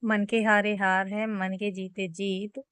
मन के हारे हार है, मन के जीते जीत।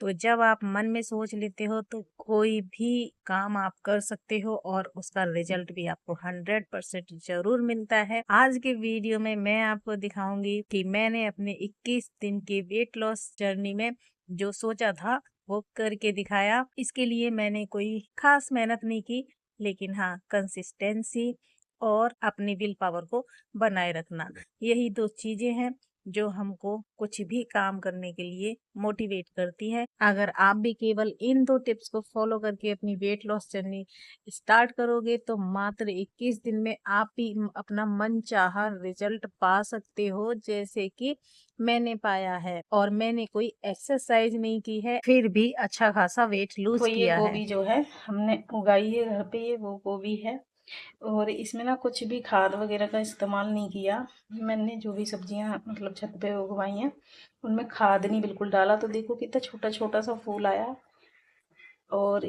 तो जब आप मन में सोच लेते हो तो कोई भी काम आप कर सकते हो और उसका रिजल्ट भी आपको 100% जरूर मिलता है। आज के वीडियो में मैं आपको दिखाऊंगी कि मैंने अपने 21 दिन के वेट लॉस जर्नी में जो सोचा था वो करके दिखाया। इसके लिए मैंने कोई खास मेहनत नहीं की, लेकिन हाँ, कंसिस्टेंसी और अपनी विल पावर को बनाए रखना, यही दो चीजें हैं जो हमको कुछ भी काम करने के लिए मोटिवेट करती है। अगर आप भी केवल इन दो टिप्स को फॉलो करके अपनी वेट लॉस जर्नी स्टार्ट करोगे तो मात्र 21 दिन में आप भी अपना मनचाहा रिजल्ट पा सकते हो, जैसे कि मैंने पाया है। और मैंने कोई एक्सरसाइज नहीं की है, फिर भी अच्छा खासा वेट लूज देखो ये किया है। गोभी जो है हमने उगाई है घर पे, ये वो गोभी है। और इसमें ना कुछ भी खाद वगैरह का इस्तेमाल नहीं किया। मैंने जो भी सब्जियां मतलब छत पे उगवाई हैं उनमें खाद नहीं बिल्कुल डाला। तो देखो कितना छोटा छोटा सा फूल आया। और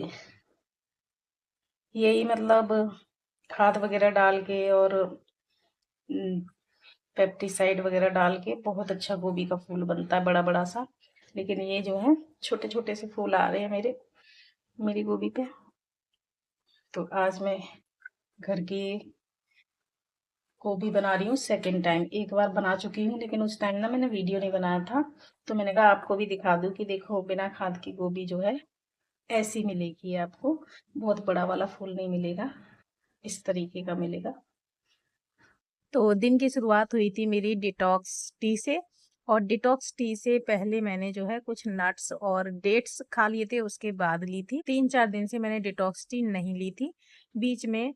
यही मतलब खाद वगैरह डाल के और पेप्टिसाइड वगैरह डाल के बहुत अच्छा गोभी का फूल बनता है, बड़ा बड़ा सा। लेकिन ये जो है छोटे छोटे से फूल आ रहे हैं मेरी गोभी पे। तो आज मैं घर की गोभी बना रही हूँ सेकंड टाइम। एक बार बना चुकी हूँ लेकिन उस टाइम ना मैंने वीडियो नहीं बनाया था। तो मैंने कहा आपको भी दिखा दूँ कि देखो बिना खाद की गोभी जो है ऐसी मिलेगी आपको। बहुत बड़ा वाला फूल नहीं मिलेगा, इस तरीके का मिलेगा। तो दिन की शुरुआत हुई थी मेरी डिटॉक्स टी से। और डिटॉक्स टी से पहले मैंने जो है कुछ नट्स और डेट्स खा लिए थे, उसके बाद ली थी। 3-4 दिन से मैंने डिटॉक्स टी नहीं ली थी। बीच में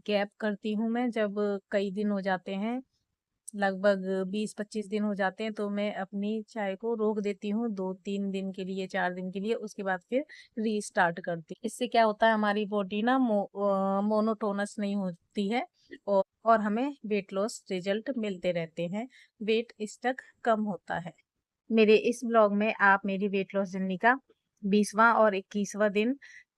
गैप करती हूँ मैं, जब कई दिन हो जाते हैं, लगभग 20-25 दिन हो जाते हैं, तो मैं अपनी चाय को रोक देती हूँ 2-3 दिन के लिए, 4 दिन के लिए। उसके बाद फिर रीस्टार्ट करती हूँ। इससे क्या होता है, हमारी बॉडी ना मोनोटोनस नहीं होती है और हमें वेट लॉस रिजल्ट मिलते रहते हैं, वेट स्टक कम होता है। मेरे इस ब्लॉग में आप मेरी वेट लॉस जर्नी का 20वां और 21वां दिन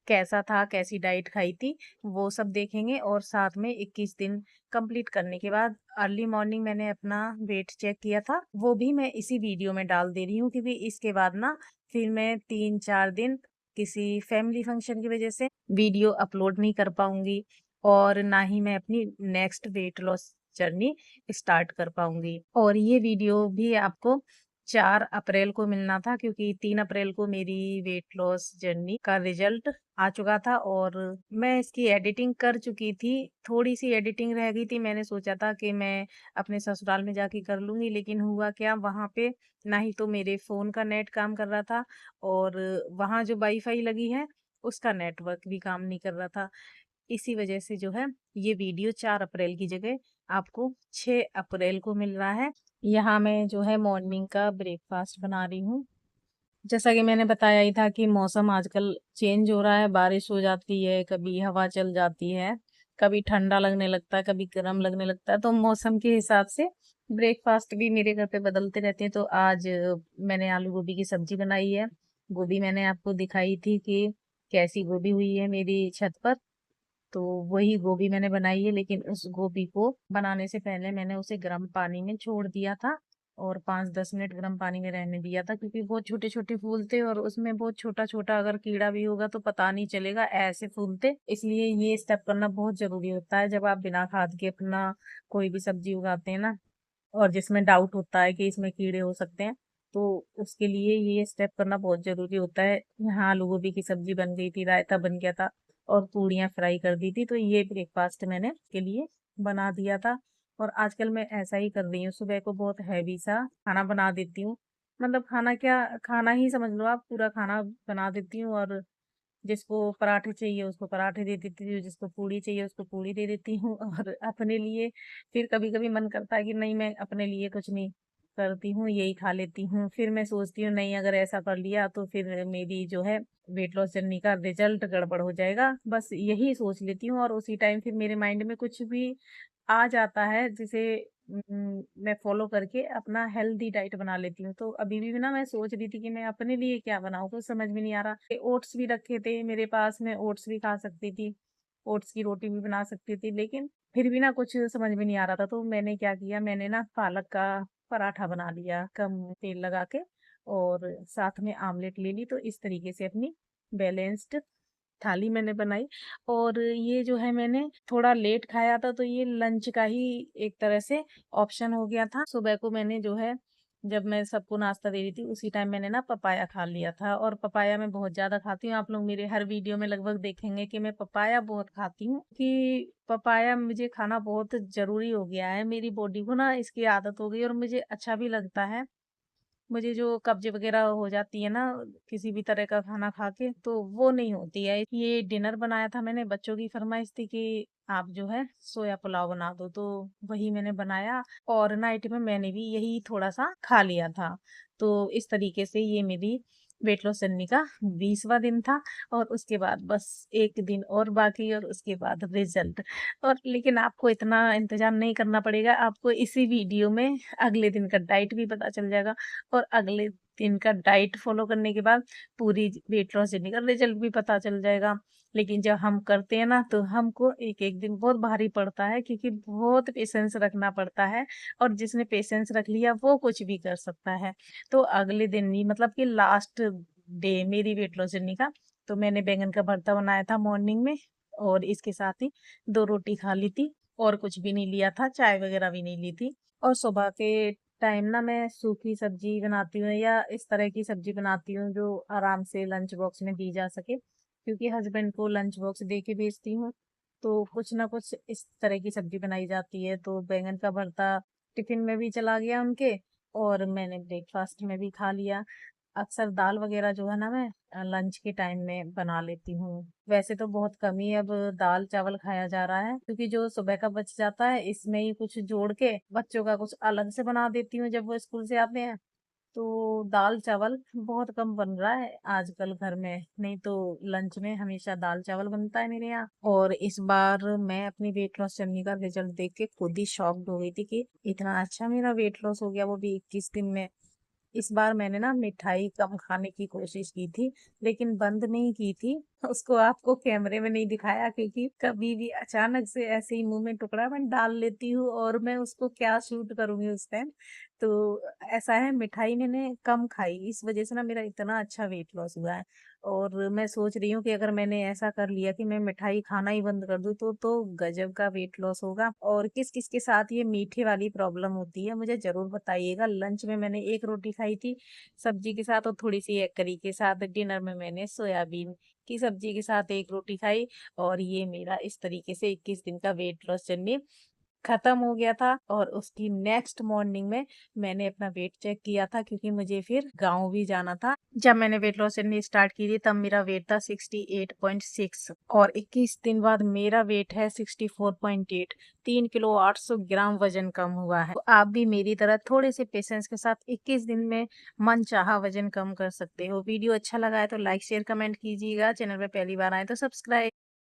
कैसा था, कैसी डाइट खाई थी, वो सब देखेंगे। और साथ में 21 दिन कंप्लीट करने के बाद अर्ली मॉर्निंग मैंने अपना वेट चेक किया था, वो भी मैं इसी वीडियो में डाल दे रही हूँ, क्योंकि इसके बाद ना फिर मैं 3-4 दिन किसी फैमिली फंक्शन की वजह से वीडियो अपलोड नहीं कर पाऊंगी और ना ही मैं अपनी next weight loss journey start कर पाऊंगी। और ये वीडियो भी आपको 4 अप्रैल को मिलना था, क्योंकि 3 अप्रैल को मेरी वेट लॉस जर्नी का रिजल्ट आ चुका था और मैं इसकी एडिटिंग कर चुकी थी। थोड़ी सी एडिटिंग रह गई थी, मैंने सोचा था कि मैं अपने ससुराल में जाके कर लूंगी, लेकिन हुआ क्या, वहां पे ना ही तो मेरे फोन का नेट काम कर रहा था और वहां जो वाईफाई लगी है उसका नेटवर्क भी काम नहीं कर रहा था। इसी वजह से जो है ये वीडियो 4 अप्रैल की जगह आपको 6 अप्रैल को मिल रहा है। यहाँ मैं जो है मॉर्निंग का ब्रेकफास्ट बना रही हूँ। जैसा कि मैंने बताया ही था कि मौसम आजकल चेंज हो रहा है, बारिश हो जाती है, कभी हवा चल जाती है, कभी ठंडा लगने लगता है, कभी गर्म लगने लगता है। तो मौसम के हिसाब से ब्रेकफास्ट भी मेरे घर पे बदलते रहते हैं। तो आज मैंने आलू गोभी की सब्जी बनाई है। गोभी मैंने आपको दिखाई थी कि कैसी गोभी हुई है मेरी छत पर, तो वही गोभी मैंने बनाई है। लेकिन उस गोभी को बनाने से पहले मैंने उसे गर्म पानी में छोड़ दिया था और 5-10 मिनट गर्म पानी में रहने दिया था, क्योंकि बहुत छोटे छोटे फूल थे और उसमें बहुत छोटा छोटा अगर कीड़ा भी होगा तो पता नहीं चलेगा, ऐसे फूल थे। इसलिए ये स्टेप करना बहुत जरूरी होता है जब आप बिना खाद के अपना कोई भी सब्जी उगाते हैं ना, और जिसमें डाउट होता है कि इसमें कीड़े हो सकते हैं, तो उसके लिए ये स्टेप करना बहुत जरूरी होता है। यहाँ आलू गोभी की सब्जी बन गई थी, रायता बन गया था और पूड़ियाँ फ्राई कर दी थी। तो ये ब्रेकफास्ट मैंने के लिए बना दिया था। और आजकल मैं ऐसा ही कर रही हूँ, सुबह को बहुत हैवी सा खाना बना देती हूँ। मतलब खाना क्या, खाना ही समझ लो आप, पूरा खाना बना देती हूँ। और जिसको पराठे चाहिए उसको पराठे दे देती हूँ, जिसको पूड़ी चाहिए उसको पूड़ी दे देती हूँ। और अपने लिए फिर कभी कभी मन करता है कि नहीं, मैं अपने लिए कुछ नहीं करती हूँ, यही खा लेती हूँ। फिर मैं सोचती हूँ नहीं, अगर ऐसा कर लिया तो फिर मेरी जो है वेट लॉस जर्नी का रिजल्ट गड़बड़ हो जाएगा, बस यही सोच लेती हूँ। और उसी टाइम फिर मेरे माइंड में कुछ भी आ जाता है जिसे मैं फॉलो करके अपना हेल्दी डाइट बना लेती हूँ। तो अभी भी ना मैं सोच रही थी कि मैं अपने लिए क्या बनाऊँ, कुछ समझ में नहीं आ रहा। ओट्स भी रखे थे मेरे पास, मैं ओट्स भी खा सकती थी, ओट्स की रोटी भी बना सकती थी, लेकिन फिर भी ना कुछ समझ में नहीं आ रहा था। तो मैंने क्या किया, मैंने ना पालक का पराठा बना लिया कम तेल लगा के, और साथ में आमलेट ले ली। तो इस तरीके से अपनी बैलेंस्ड थाली मैंने बनाई। और ये जो है मैंने थोड़ा लेट खाया था, तो ये लंच का ही एक तरह से ऑप्शन हो गया था। सुबह को मैंने जो है, जब मैं सबको नाश्ता दे रही थी उसी टाइम मैंने ना पपाया खा लिया था। और पपाया मैं बहुत ज़्यादा खाती हूँ, आप लोग मेरे हर वीडियो में लगभग देखेंगे कि मैं पपाया बहुत खाती हूँ, कि पपाया मुझे खाना बहुत ज़रूरी हो गया है। मेरी बॉडी को ना इसकी आदत हो गई और मुझे अच्छा भी लगता है। मुझे जो कब्ज़ वग़ैरह हो जाती है ना, किसी भी तरह का खाना खा के, तो वो नहीं होती है। ये डिनर बनाया था मैंने, बच्चों की फ़रमाइश थी कि आप जो है सोया पुलाव बना दो, तो वही मैंने बनाया। और नाइट में मैंने भी यही थोड़ा-सा खा लिया था। तो इस तरीके से ये मेरी वेट लॉस जर्नी का 20वाँ दिन था। और उसके बाद बस 1 दिन और बाकी, और उसके बाद रिज़ल्ट। और लेकिन आपको इतना इंतज़ार नहीं करना पड़ेगा, आपको इसी वीडियो में अगले दिन का डाइट भी पता चल जाएगा। और अगले दिन का डाइट फ़ॉलो करने के बाद पूरी वेट लॉस जर्नी का रिज़ल्ट भी पता चल जाएगा। लेकिन जब हम करते हैं ना, तो हमको एक-एक दिन बहुत भारी पड़ता है, क्योंकि बहुत पेशेंस रखना पड़ता है। और जिसने पेशेंस रख लिया वो कुछ भी कर सकता है। तो अगले दिन ही, मतलब कि लास्ट डे मेरी वेट लॉस जर्नी का, तो मैंने बैंगन का भरता बनाया था मॉर्निंग में, और इसके साथ ही 2 रोटी खा ली थी, और कुछ भी नहीं लिया था, चाय वग़ैरह भी नहीं ली थी। और सुबह के टाइम ना मैं सूखी सब्जी बनाती हूँ, या इस तरह की सब्जी बनाती हूँ जो आराम से लंच बॉक्स में दी जा सके, क्योंकि हस्बैंड को लंच बॉक्स दे के भेजती हूँ। तो कुछ ना कुछ इस तरह की सब्जी बनाई जाती है। तो बैंगन का भरता टिफिन में भी चला गया उनके, और मैंने ब्रेकफास्ट में भी खा लिया। अक्सर दाल वगैरह जो है ना, मैं लंच के टाइम में बना लेती हूँ। वैसे तो बहुत कम ही अब दाल चावल खाया जा रहा है, क्योंकि जो सुबह का बच जाता है इसमें ही कुछ जोड़ के बच्चों का कुछ अलग से बना देती हूँ जब वो स्कूल से आते हैं। तो दाल चावल बहुत कम बन रहा है आजकल घर में, नहीं तो लंच में हमेशा दाल चावल बनता है मेरे यहाँ। और इस बार मैं अपनी वेट लॉस जर्नी का रिजल्ट देख के खुद ही शॉक्ड हो गई थी कि इतना अच्छा मेरा वेट लॉस हो गया, वो भी 21 दिन में। इस बार मैंने ना मिठाई कम खाने की कोशिश की थी, लेकिन बंद नहीं की थी। उसको आपको कैमरे में नहीं दिखाया, क्योंकि कभी भी अचानक से ऐसे ही मुंह में टुकड़ा मैं डाल लेती हूँ, और मैं उसको क्या शूट करूंगी उस टाइम। तो ऐसा है, मिठाई मैंने कम खाई, इस वजह से ना मेरा इतना अच्छा वेट लॉस हुआ है। और मैं सोच रही हूँ कि अगर मैंने ऐसा कर लिया कि मैं मिठाई खाना ही बंद कर दूँ, तो गजब का वेट लॉस होगा। और किस किस के साथ ये मीठे वाली प्रॉब्लम होती है मुझे जरूर बताइएगा। लंच में मैंने 1 रोटी खाई थी सब्जी के साथ, और थोड़ी सी एग करी के साथ। डिनर में मैंने सोयाबीन की सब्जी के साथ 1 रोटी खाई। और ये मेरा इस तरीके से 21 दिन का वेट लॉस जर्नी खत्म हो गया था। और उसकी नेक्स्ट मॉर्निंग में मैंने अपना वेट चेक किया था, क्योंकि मुझे फिर गाँव भी जाना था। जब मैंने वेट लॉस जर्नी स्टार्ट की थी तब मेरा वेट था 68.6, और 21 दिन बाद मेरा वेट है 64.8। 3 किलो 800 ग्राम वजन कम हुआ है। तो आप भी मेरी तरह थोड़े से पेशेंस के साथ 21 दिन में मनचाहा वजन कम कर सकते हो। वीडियो अच्छा लगा है तो लाइक शेयर कमेंट कीजिएगा। चैनल पे पहली बार आए तो सब्सक्राइब